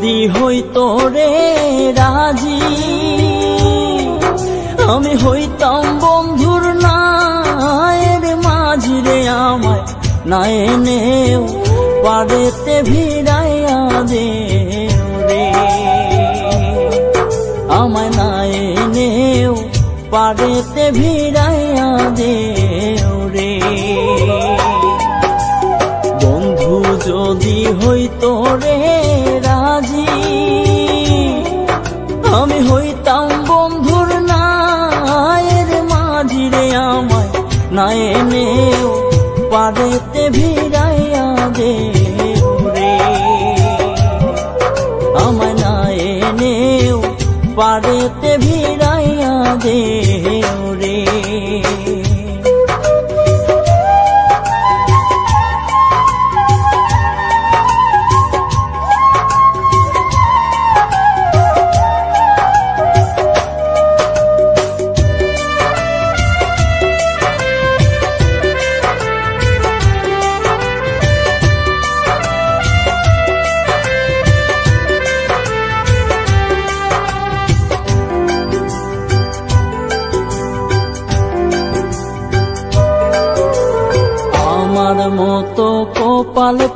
যদি হইতো রে রাজি, আমি হইতাম বন্ধুর নায়ের মাঝি রে। আমায় না এনেও পারেতে ভিড়াইয়া দে রে, আমায় না এনেও পারেতে ভিড়াইয়া দে রে। বন্ধু যদি হইতো রে রাজি, আমি হইতাম বন্ধুর নায়ের মাঝি রে। আমায় না এনেও পারেতে ভিড়াইয়া দে রে, আমায় না এনেও পারেতে ভিড়াইয়া দে রে। আমার মতো কপাল